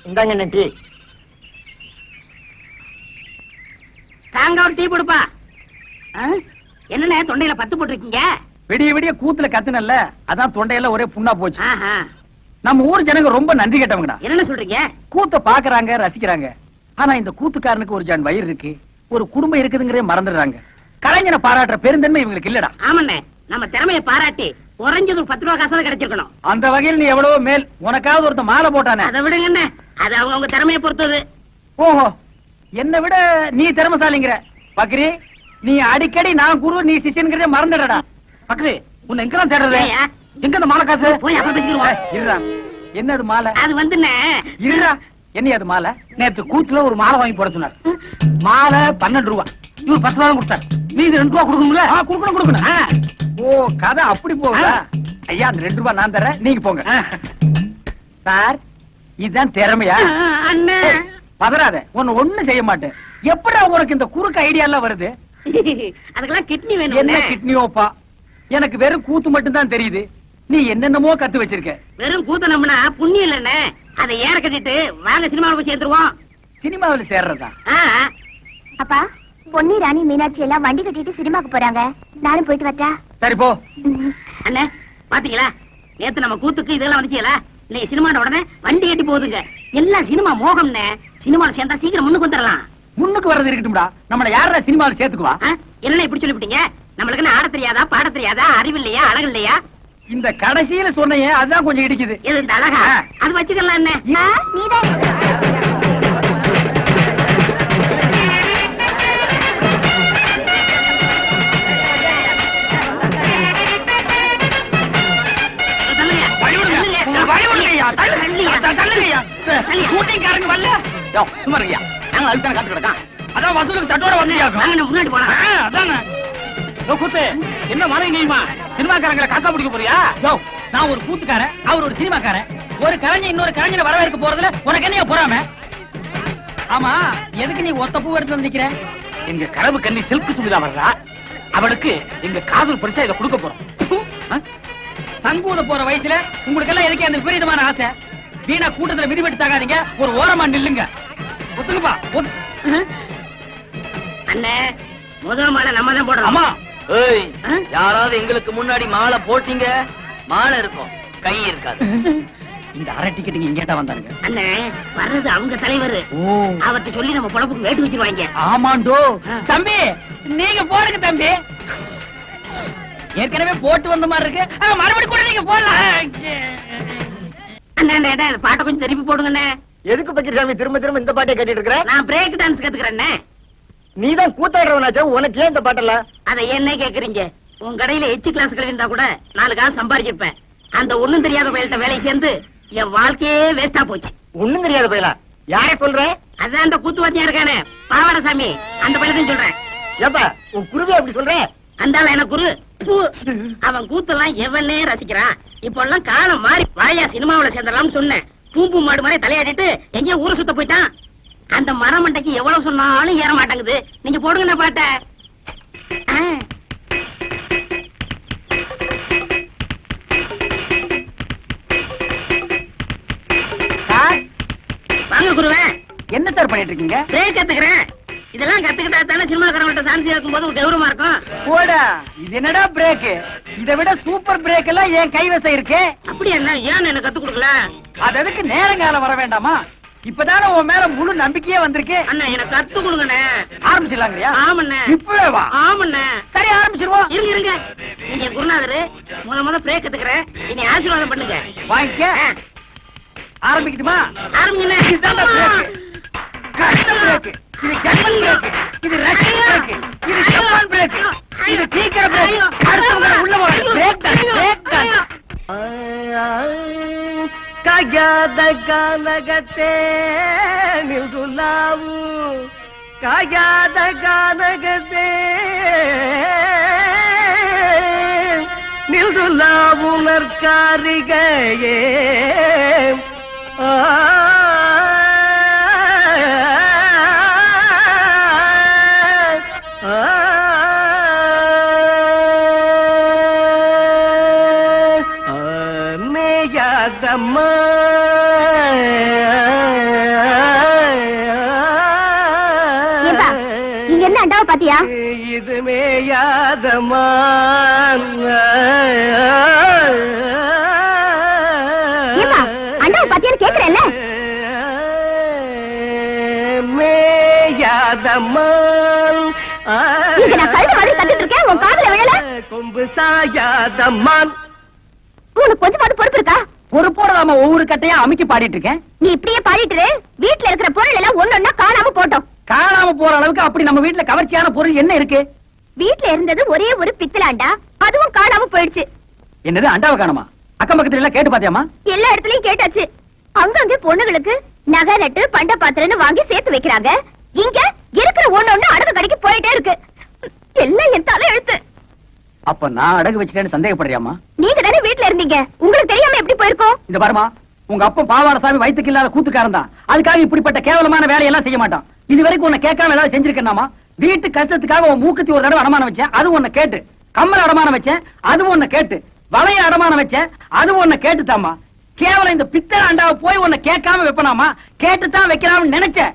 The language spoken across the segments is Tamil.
இந்தாங்க என்ன டீ. தாங்க ஒரு டீ கொடுப்பா. என்னண்ணே தொண்டையில பத்து போட்டிருக்கீங்க? விடிய விடிய கூத்துல கத்துனல்ல, அதான் தொண்டையில ஒரே புண்ணா போச்சு. ஆஹா. நம்ம ஊர் ஜனங்க ரொம்ப நன்றி கேட்டவங்கடா. என்ன சொல்றீங்க? கூத்த பாக்குறாங்க, ரசிக்கிறாங்க. ஆனா இந்த கூத்துக்காரனுக்கு ஒரு ஜான் வயிறு இருக்கு, ஒரு குடும்பம் இருக்குதுங்கிறே மறந்துடுறாங்க. கலைஞனை பாராட்டுற பெருந்தன்மை இவங்களுக்கு இல்லடா. ஆமாண்ணே, நம்ம திறமையை பாராட்டி குறைஞ்சது ஒரு 10 ரூபா காசாவது கிடைச்சிருக்கணும். அந்த வகையில் நீ எவ்வளவோ மேல். உனக்காவது ஒருத்த மாலை போட்டானே, அதை விடுங்கண்ணே, அது அவங்க திறமையை பொறுத்தது. ஓஹோ, என்னை விட நீ திறமசாலிங்கிற. பக்ரி, நீ அடிக்கடி நான் குரு நீ சிஷியன்கிறதே மறந்துடடா. பக்ரி, உன்னை எங்கெல்லாம் தேடுறது? ஏய்யா? எங்க இந்த மாலை காசு? போய் அப்புறம் பேசிக்கிறோம். இருடா, என்னது மாலை? அது வந்துண்ணே, இருடா, என்ன அது மாலை? நேத்து கூத்துல ஒரு மாலை வாங்கி போட சொன்னார். மாலை 12 ரூபா, இவர் 10 ரூபா கொடுத்தார். நீ 2 ரூபா கொடுக்கணும்ல? கொடுக்கணும். ஓ, கதை அப்படி போகுதா? ஐயா, அந்த 2 ரூபா நான் தரேன், நீங்க போங்க. சார், இதுதான் திறமையா? அண்ணே பதறாத, உன்னை ஒண்ணும் செய்ய மாட்டேன். எப்படா உனக்கு இந்த குறுக்கு ஐடியா எல்லாம் வருது? அதுக்கெல்லாம் கிட்னி வேணும். என்ன கிட்னியோப்பா? எனக்கு வெறும் கூத்து மட்டும் தான் தெரியுது. நீ என்னென்னமோ கத்து வச்சிருக்க. வெறும் கூத்த நம்பினா புண்ணியம் இல்லண்ணே. அதை ஏற கட்டிட்டு வாங்க சினிமாவில் போய் சேர்ந்துருவோம். சினிமாவில் சேர்றதா? அப்பா, பொன்னி, ராணி, மீனாட்சி எல்லாம் வண்டி கட்டிட்டு சினிமாக்கு போறாங்க. நானும் போயிட்டு வரட்டா? சரி போ. அண்ணே பாத்தீங்களா, நேத்து நம்ம கூத்துக்கு இதெல்லாம் வந்துச்சீங்களா? இன்னைக்கு சினிமாட உடனே வண்டி கட்டி போகுதுங்க. எல்லாம் சினிமா மோகம்னே. சினிமாவில் சேர்ந்தா சீக்கிரம் முன்னுக்கு வந்துடலாம். முன்னுக்கு வர்றது இருக்கட்டும்டா, நம்மள யாரா சினிமாவில் சேர்த்துக்குவா? என்ன இப்படி சொல்லிவிட்டீங்க? நம்மளுக்கு என்ன ஆட தெரியாதா, பாட தெரியாதா, அறிவு இல்லையா, அழகு இல்லையா? இந்த கடைசியில சொன்னையே அதுதான் கொஞ்சம் இடிக்குது. இது இந்த அழகா? அது வச்சுக்கலாம் என்ன? நீதான் முன்னாடி போனா என்ன மறைங்கம்மா, சினிமாக்காரங்களை காக்கா பிடிக்க போறியா? நான் ஒரு கூத்துக்காரன், அவர் ஒரு சினிமாக்காரன். ஒரு கலைஞர் இன்னொரு கலைஞரை வரவேற்க போறதுல உனக்கு என்ன போறாம? ஆமா, எதுக்கு நீ ஒத்த பூ எடுத்து வந்திருக்கிற? எங்க கனவு கண்ணி சில்க் சுடிதா வர்றா, அவளுக்கு எங்க காதல் பரிசா இதை கொடுக்க போறோம். சங்கூத போற வயசுல உங்களுக்கு எல்லாம் எதுக்கு அந்த விபரீதமான ஆசை? வீணா கூட்டத்துல மிதிபட்டு சாகாதீங்க, ஒரு ஓரமா நில்லுங்க. ஒத்துக்குப்பா. அண்ணே, முதல் மாலை நம்ம தான் போடுறோம். ஆமா. யாராவது எங்களுக்கு முன்னாடி மாலை போட்டீங்க, மாலை இருக்கும், கை இருக்காது. இந்த அரை டிக்கெட் இங்கேட்டா வந்தாருங்க. அண்ணே, வர்றது அவங்க தலைவர். அவர்கிட்ட சொல்லி நம்ம பொழப்புக்கு வேட்டு வச்சிருவாங்க. ஆமாண்டோ. தம்பி, நீங்க போடுங்க தம்பி. ஏற்கனவே போட்டு வந்த மாதிரி இருக்கு, மறுபடியும் கூட நீங்க போடலாம். அண்ணே, பாட்டை கொஞ்சம் திருப்பி போடுங்கண்ணே. எதுக்கு பக்கிரசாமி திரும்ப திரும்ப இந்த பாட்டை கேட்டுட்டு இருக்கிற? நான் பிரேக் டான்ஸ் கத்துக்கிறேன்னே. நீதான் கூத்தாடுறவனாச்சா, உனக்கு ஏன் இந்த பாட்டெல்லாம்? அதை என்ன கேக்குறீங்க? உன் கடையில எச்சு கிளாஸ் இருந்தா கூட 4 காசு சம்பாதிச்சிருப்பேன். அந்த ஒண்ணும் தெரியாத பயில்கிட்ட வேலை சேர்ந்து என் வாழ்க்கையே வேஸ்டா போச்சு. ஒண்ணும் தெரியாத பயிலா? யார சொல்ற? அதான் அந்த கூத்துவாத்தியா இருக்கானே பாவாடசாமி, அந்த பயிலத்தையும் சொல்றேன். ஏப்பா, உன் குருவி அப்படி சொல்ற? அந்தால எனக்கு குரு. அவன் கூத்தெல்லாம் எவனே ரசிக்கிறான். இப்ப எல்லாம் காலம் மாறி வாயா சினிமாவில சேர்ந்தலாம்னு சொன்னேன். பூம்பு மாடு மாதிரி தலையாடிட்டு எங்கேயோ ஊரை சுத்த போயிட்டான். அந்த மரமண்டைக்கு எவ்வளவு சொன்னாலும் ஏற மாட்டேங்குது. நீங்க போடுங்க பாட்ட. வாங்க குருவே. என்ன சார் பண்ணிட்டு இருக்கீங்க? பிரேக் கத்துக்கிறேன். இதெல்லாம் கத்துக்கிட்டா தானே சினிமாக்காரங்கள்ட்ட சான்ஸ் இருக்கும் போது கௌரவமா இருக்கும். போடா, இது என்னடா பிரேக்? இதை விட சூப்பர் பிரேக் எல்லாம் என் கைவசம் இருக்கு. அப்படி என்ன, ஏன் எனக்கு கத்து கொடுக்கல? அது எதுக்கு நேரங்காலம் வர வேண்டாமா? இப்பதானே உன் மேல முழு நம்பிக்கையே வந்திருக்கு. அண்ணா, எனக்கு கத்து கொடுங்கண்ணே. ஆரம்பிச்சிடலாங்கய்யா? ஆமண்ணே. இப்பவே வா. ஆமண்ணே. சரி, ஆரம்பிச்சிருவோம். இருங்க. நீங்க குருநாதரு, முத பிரேக் கத்துக்கிறேன். இனி ஆசீர்வாதம் பண்ணுங்க. வாங்கிக்க. ஆரம்பிக்கட்டுமா? ஆரம்பிங்கண்ணே. இதுதான் பிரேக். கஷ்ட பிரேக். இது ஜெர்மன் பிரேக். இது ரஷ்யன் பிரேக். இது ஜப்பான் பிரேக். இது சீக்கிர பிரேக். அடுத்தவங்க உள்ள போற பிரேக் தான். பிரேக் தான். ಕಾಗ್ಯಾದ ಗಾನಗತೆ ನಿಲ್ದು ನಾವು, ಕಾಗ್ಯಾದ ಗಾನಗತೆ ನಿಲ್ದು ನಾವು ನರ್ಕಾರಿಗೆ. மேயாதம்மா பாத்தியா? இது மேயாதமான். ஏம்மா, அண்டாவை பாத்தியான்னு கேக்குறேன்ல? மேயாதமான். இங்க நான் கழுத்து மாதிரி கத்திட்டு இருக்கேன், உன் காதுல விழல? கொம்பு சாயாதமான். உனக்கு கொஞ்சமாவது பொறுப்பு இருக்கா? பொறுப்போட நாம ஒவ்வொரு கட்டையா அமுக்கி பாடிட்டு இருக்கேன். நீ இப்படியே பாடிட்டு இரு. வீட்டுல இருக்கிற பொருள் எல்லாம் ஒன்னொன்னா காணாம போட்டோம். காணாம போற அளவுக்கு அப்படி நம்ம வீட்டுல கவர்ச்சியான பொருள் என்ன இருக்கு? வீட்டுல இருந்தது ஒரே ஒரு பித்தளாண்டா, அதுவும் காணாம போயிடுச்சு. என்னது, அண்டாவை காணுமா? அக்கம் பக்கத்துல எல்லாம் கேட்டு பாத்தியாமா? எல்லா இடத்துலயும் கேட்டாச்சு. அங்கங்க பொண்ணுங்களுக்கு நகை நட்டு பண்ட பாத்திரன்னு வாங்கி சேர்த்து வைக்கிறாங்க. இங்க இருக்கிற ஒண்ணு அடகு கடைக்கு போயிட்டே இருக்கு. எல்லாம் என் தலை எழுத்து. அப்ப நான் அடகு வச்சிட்டேன்னு சந்தேகப்படுறியாமா? நீங்க தானே வீட்டுல இருந்தீங்க, உங்களுக்கு தெரியாம எப்படி போயிருக்கோம்? இந்த பாருமா, உங்க அப்பா பாவாடசாமி வயித்துக்கு இல்லாத கூத்துக்காரன் தான். அதுக்காக இப்படிப்பட்ட கேவலமான வேலையெல்லாம் செய்ய மாட்டான். இது வரைக்கும் உன்னை கேட்காம ஏதாவது செஞ்சிருக்கேனாமா? வீட்டு கஷ்டத்துக்காக உன் மூக்குத்தி ஒரு தடவை அடமானம் வச்சேன், அது உன்னை கேட்டு. கம்மல் அடமானம் வச்சேன், அது உன்னை கேட்டு. வளைய அடமானம் வச்சேன், அது உன்னை கேட்டுதாமா. கேவலம் இந்த பித்தளை அண்டாவை போய் உன்னை கேட்காம வைப்பனாமா? கேட்டுத்தான் வைக்கலாம்னு நினைச்சேன்.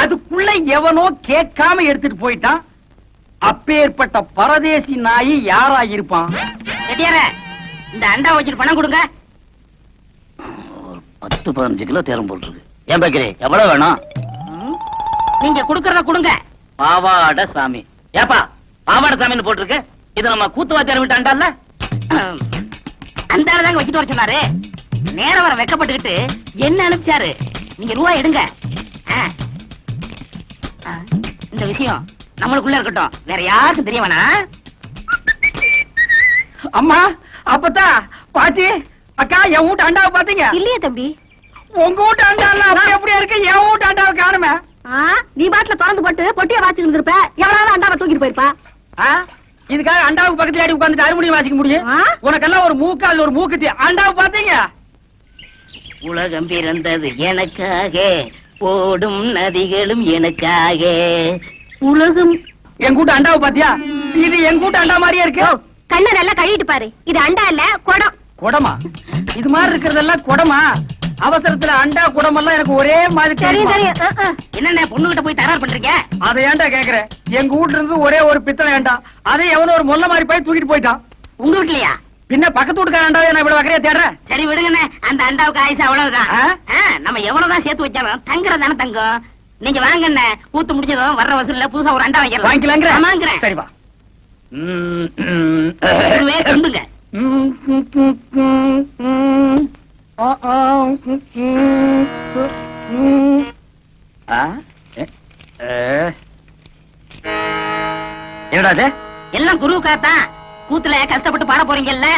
அதுக்குள்ள எவனோ கேட்காம எடுத்துட்டு போயிட்டான். அப்பேற்பட்ட பரதேசி நாயி யாரா இருப்பான்? ரெட்டியாரே, இந்த அண்டா வச்சுட்டு பணம் கொடுங்க. 10-15 கிலோ தேரம் போட்டுருக்கு. ஏன் பேக்கரி எவ்வளவு வேணும்? நீங்க குடுக்கறத கொடுங்க. பாவாட சாமி. ஏப்பா பாவாட சாமின்னு போட்டிருக்கு? இது நம்ம கூத்துவாத்தியார் வீட்டு அண்டால. அந்த ஆளு தாங்க வச்சுட்டு வர சொன்னாரு. நேரம் வர வெக்கப்பட்டுக்கிட்டு என்ன அனுப்பிச்சாரு. நீங்க ரூபா எடுங்க. இந்த விஷயம் நம்மளுக்குள்ள இருக்கட்டும், வேற யாருக்கும் தெரிய வேணாம். அம்மா, அப்பத்தா, பாட்டி, அக்கா, என் வீட்டு அண்டாவை பாத்தீங்க? இல்லையே தம்பி. உங்க வீட்டு அண்டால அப்படி அப்படியே இருக்கு, என் வீட்டு அண்டாவை காணுமே. நீ பாட்டுல திறந்து போட்டு பொட்டிய வாசிட்டு இருந்திருப்ப, எவ்வளவு அண்டாவை தூக்கிட்டு போயிருப்பா. இதுக்காக அண்டாவுக்கு பக்கத்துல ஆடி உட்கார்ந்துட்டு அறுமணி வாசிக்க முடியும்? உனக்கெல்லாம் ஒரு மூக்கால் ஒரு மூக்குத்தி. அண்டாவை பாத்தீங்க? உலகம் பிறந்தது எனக்காக, ஓடும் நதிகளும் எனக்காக. உலகம். என் கூட்ட அண்டாவை பாத்தியா? இது என் கூட்ட அண்டா மாதிரியே இருக்கு. கண்ணை நல்லா கழுவிட்டு பாரு. இது அண்டா இல்ல, குடம். குடமா? இது மாதிரி இருக்கிறதெல்லாம் குடமா? அவசரத்துல அண்டா குடமெல்லாம் எனக்கு ஒரே மாதிரி தெரியும் தெரியும். தெரியும். என்னென்ன பொண்ணுகிட்ட போய் தகராறு பண்றீங்க? அதை ஏன்டா கேக்குறேன்? எங்க வீட்டுல இருந்து ஒரே ஒரு பித்தளை ஏண்டா, அதை எவனோ ஒரு மொல்ல மாதிரி போய் தூக்கிட்டு போயிட்டான். உங்க வீட்லயா? பின்ன பக்கத்து வீட்டுக்கார அண்டாவை நான் இவ்வளவு வகையா தேடுறேன். சரி விடுங்கண்ணே, அந்த அண்டாவுக்கு ஆயுசு அவ்வளவுதான். நம்ம எவ்வளவுதான் சேர்த்து வச்சாலும் தங்குறதானே தங்கம். நீங்க வாங்கண்ணே, கூத்து முடிஞ்சதும் வர்ற வசூல்ல புதுசா ஒரு அண்டா வைக்கலாம். வாங்கிக்கலாங்கிற? ஆமாங்கிறேன். சரி வா. ஒருவே கொண்டுங்க. என்னடா இது? எல்லாம் குருவுக்காத்தான். கூத்துல கஷ்டப்பட்டு பாட போறீங்கல்ல,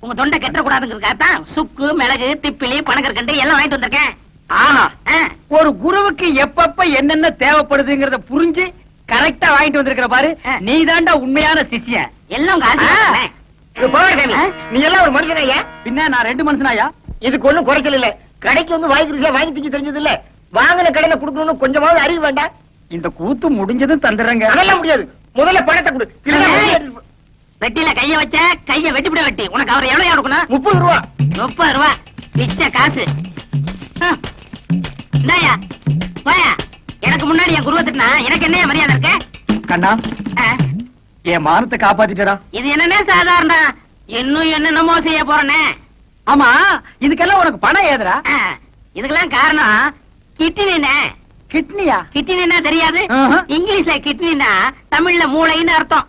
உங்க தொண்டை கெட்ட கூடாதுங்கிறதுக்காகத்தான் சுக்கு, மிளகு, திப்பிலி, பனகற்கண்டு எல்லாம் வாங்கிட்டு வந்திருக்கேன். ஆஹா, ஒரு குருவுக்கு எப்பப்ப என்னென்ன தேவைப்படுதுங்கறத புரிஞ்சு கரெக்டா வாங்கிட்டு வந்திருக்கிற பாரு. நீ தாண்டா உண்மையான சிஷ்யன். எல்லாம் உங்க ஆசீர்வாதமே. நீ எல்லாம் ஒரு மனுஷனாயா? பின்ன நான் 2 மனுஷனாயா? இதுக்கு ஒண்ணும் குறைச்சல் இல்ல. கடைக்கு வந்து வாங்கி ருசியா வாங்கி திங்க தெரிஞ்சது இல்ல. வாங்கின கடையில குடுக்கணும்னு கொஞ்சமாவது அறிவு வேண்டாம். இந்த கூத்து முடிஞ்சதும் தந்துடுறேங்க. அதெல்லாம் முடியாது. முதல்ல பணத்தை கொடு. வெட்டில கைய வச்ச கைய வெட்டிவிட வெட்டி. உனக்கு அவர் எவ்வளவு கொடுக்கணும்? 30 ரூபா. 30 ரூபா பிச்சை காசு. இந்தாயா, போயா. எனக்கு முன்னாடி என் குருவை திட்டினா எனக்கு என்ன மரியாதை இருக்கு? கண்ணா, என் மானத்தை காப்பாத்திட்டா. இது என்னன்னே சாதாரண, இன்னும் என்னென்னமோ செய்ய போறனே. ஆமா, இதுக்கெல்லாம் உனக்கு பணம் ஏதுரா? இதுக்கெல்லாம் காரணம் கிட்னினே. கிட்னியா? கிட்னினா தெரியாது? இங்கிலீஷ்ல கிட்னினா தமிழ்ல மூளைன்னு அர்த்தம்.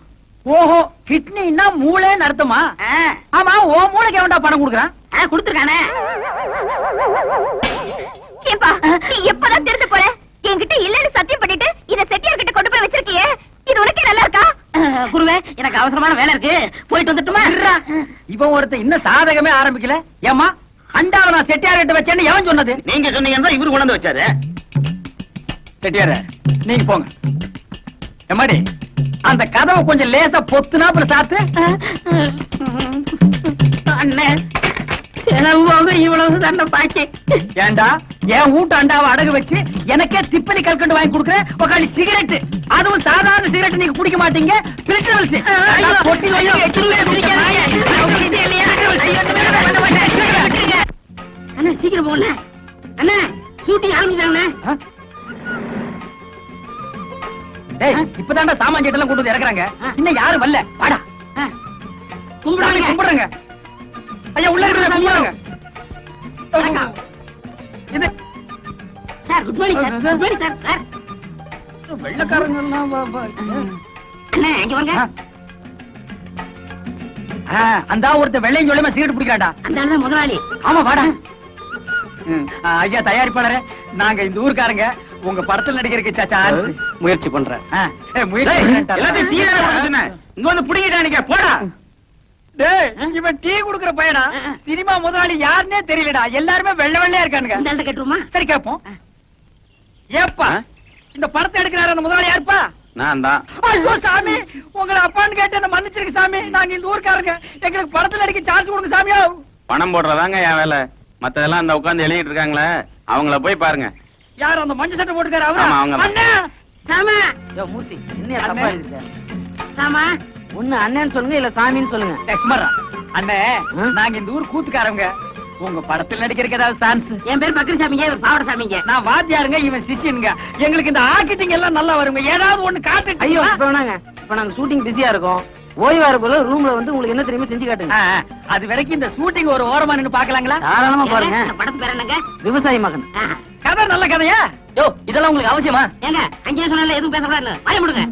ஓஹோ, கிட்னின்னா மூளைன்னு அர்த்தமா? ஆமா, ஓ மூளைக்கு எவன்டா பணம் கொடுக்குறான்? கொடுத்துருக்கானே. ஏப்பா, நீ எப்பதான் திருட்டு போற? என்கிட்ட இல்லன்னு சத்தியம் பண்ணிட்டு இத செட்டியார் கிட்ட கொண்டு போய் வச்சிருக்கியே, இது உனக்கே நல்லா இருக்கா? குருவே, எனக்கு அவசரமான வேலை இருக்கு, போயிட்டு வந்துட்டுமா? இவன் ஒருத்தன் இன்னும் சாதகமே ஆரம்பிக்கல. ஏமா, அண்டாவை நான் செட்டியார் கிட்ட வச்சேன்னு எவன் சொன்னது? நீங்க சொன்னீங்கன்னா இவரு கொண்டு வந்து வச்சாரு. செட்டியார, நீங்க போங்க. எம்மாடி, அந்த கதவை கொஞ்சம் லேசா பொத்துனாப்புல சாத்து. அண்ணே, இவ்வளவு தானே பாக்கி. ஏண்டா, என் வீட்டு அண்டாவை அடகு வச்சு எனக்கே திப்பலி கல்கண்டு வாங்கி கொடுக்குறேன். உக்காளி சிகரெட், அதுவும் சாதாரண சிகரெட் நீங்க குடிக்க மாட்டீங்க. அண்ணா சீக்கிரம் போங்க அண்ணா, ஷூட்டிங் ஆரம்பிச்சாங்க. டேய் இப்பதான்டா சாமான் சீட்டெல்லாம் கொண்டு வந்து இறக்குறாங்க. இன்னும் யாரும் வரல. வாடா. கும்பிடுவாங்க. கும்பிடுறேங்க. ஐயா உள்ள இருக்கிற கும்பிடுங்க. வணக்கம். இது sir good morning sir. Good morning sir. Sir வெள்ளக்காரங்க எல்லாம் அண்ணே இங்க வாங்க. அந்த ஒருத்த வெள்ளையும் சொல்லுமா சிகரெட் பிடிக்காடா. அந்த ஆளு தான் முதலாளி. ஆமா வாடா. ஐயா தயாரிப்பாளரே, நாங்க இந்த ஊர்க்காரங்க உங்க படத்துல நடிக்கிறதுக்கு சாச்சா முயற்சி பண்றேன். எல்லாத்தையும் டீ தானே கொடுக்க சொன்னேன். இங்க வந்து புடிங்கிட்டானுங்க போடா. டேய் இவன் டீ குடுக்குற பையனா? சினிமா முதலாளி யாருன்னே தெரியலடா. எல்லாருமே வெள்ளை வெள்ளையா இருக்கானுங்க. இந்த ஆளு கேட்டுருமா? சரி கேப்போம். ஏப்பா இந்த படத்தை எடுக்கிறாரு அந்த முதலாளி யாருப்பா? நான் தான். ஐயோ சாமி, உங்களை அப்பான்னு கேட்டு என்ன மன்னிச்சிருக்கு சாமி. நாங்க இந்த ஊர்க்காரங்க, எங்களுக்கு படத்துல நடிக்க சான்ஸ் கொடுங்க சாமியா. பணம் போடுறதாங்க என் வேலை. மத்ததெல்லாம் அந்த உட்கார்ந்து எழுதிட்டு இருக்காங்களே, அவங்கள போய் பாருங்க. யார் அந்த மஞ்சள் சட்டை போட்டுக்காரு அவரா? ஆமா, அவங்க தான். அண்ணா சாமா யோ மூர்த்தி என்ன தப்பா இருக்கு? சாமா ஒண்ணு அண்ணன் சொல்லுங்க இல்ல சாமின்னு சொல்லுங்க. லட்சுமரா அண்ணே, நாங்க இந்த ஊர் கூத்துக்காரங்க. உங்க படத்துல நடிக்கிறதுக்கு ஏதாவது சான்ஸ்? என் பேர் பக்கரி சாமிங்க, இவர் பாவட சாமிங்க. நான் வாத்தியாருங்க, இவன் சிஷியனுங்க. எங்களுக்கு இந்த ஆக்கிட்டிங் எல்லாம் நல்லா வருங்க. ஏதாவது ஒண்ணு காட்டு. ஐயோ இப்ப வேணாங்க. இப்ப நாங்க ஷூட்டிங் பிஸியா இருக்கோம். ஓய்வா இருக்கும்போது ரூம்ல வந்து உங்களுக்கு என்ன தெரியுமோ செஞ்சு காட்டுங்க. அது வரைக்கும் இந்த ஷூட்டிங் ஒரு ஓரமா நின்னு பாக்கலாங்களா? தாராளமா பாருங்க. இந்த படத்து பேர் என்னங்க? விவசாயி மகன். கதை நல்ல கதையா? யோ இதெல்லாம் உங்களுக்கு அவசியமா? ஏங்க அங்கேயே சொன்னால எதுவும் பேசக்கூடாது. வாய முடுங்க.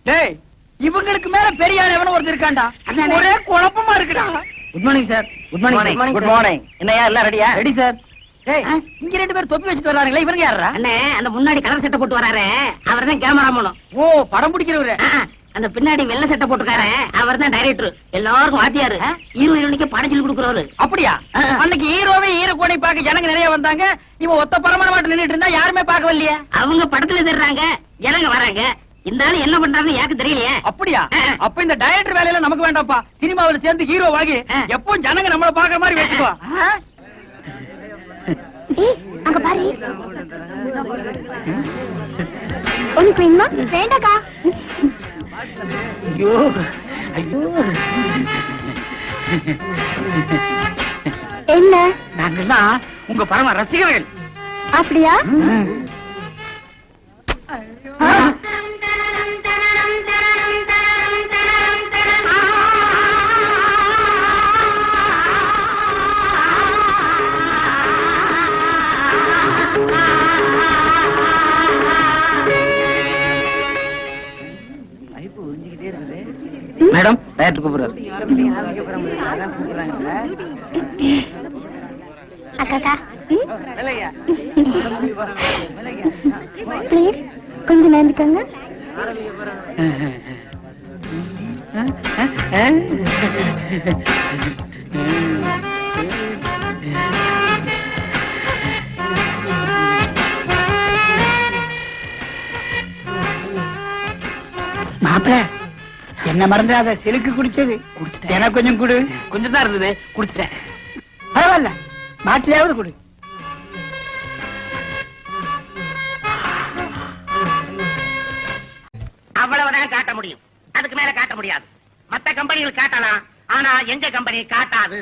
டேய் இவங்களுக்கு மேல பெரிய ஆள் எவனோ ஒருத்தர் இருக்கான்டா. அண்ணே. ஒரே குழப்பமா இருக்குடா. Good morning sir. Good morning. Good morning. என்னையா எல்லாம் ரெடியா? Ready sir. டேய் இங்க ரெண்டு பேர் தொப்பி வச்சிட்டு வர்றாங்களே, இவங்க யாரா? அண்ணே அந்த முன்னாடி கலர் சட்டை போட்டு வராரு, அவர்தான் கேமராமேன். ஓ படம் பிடிக்கிறவரு. அந்த பின்னாடி வெள்ளை சட்டை போட்டுக்காரு, அவர்தான் டைரக்டர். எல்லாருக்கும் வாத்தியாரு. ஹீரோ ஹீரோனிக்கு படம் சொல்லி கொடுக்குறவரு. அப்படியா? அன்னைக்கு ஹீரோவே ஹீரோ கோணை பார்க்க ஜனங்க நிறைய வந்தாங்க. இவன் ஒத்த பரமான மாட்டு நின்னுட்டு இருந்தா யாருமே பார்க்க வரலையே. அவங்க படத்துல தர்றாங்க, ஜனங்க வராங்க. இந்த ஆளு என்ன பண்றாருன்னு எனக்கு தெரியலையே. அப்படியா? அப்ப இந்த டைரக்டர் வேலையில நமக்கு வேண்டாம்ப்பா. சினிமாவுல சேர்ந்து ஹீரோ வாங்கி எப்பவும் ஜனங்க நம்மள பாக்குற மாதிரி வச்சுக்கோ. ஏய் அங்க பாரு. உனக்கு வேணுமா? வேண்டாக்கா. ஐயோ ஐயோ, என்ன நாங்கெல்லாம் உங்க பரம ரசிகர்கள். அப்படியா? மேடம் டைரக்டர் கூப்பிடுறாரு. அக்காக்கா ப்ளீஸ் கொஞ்சம் நேர்ந்துக்கங்க. மாப்பிள்ள என்ன மறந்துடாத, சிலுக்கு குடிச்சது எனக்கு கொஞ்சம் குடு. கொஞ்சம் தான் இருந்தது, குடிச்சிட்டேன். பரவாயில்ல, பாட்டிலாவது குடு. அவ்வளவுதான் காட்ட முடியும், அதுக்கு மேல காட்ட முடியாது. மத்த கம்பெனிகள் காட்டலாம், ஆனா எங்க கம்பெனி காட்டாது.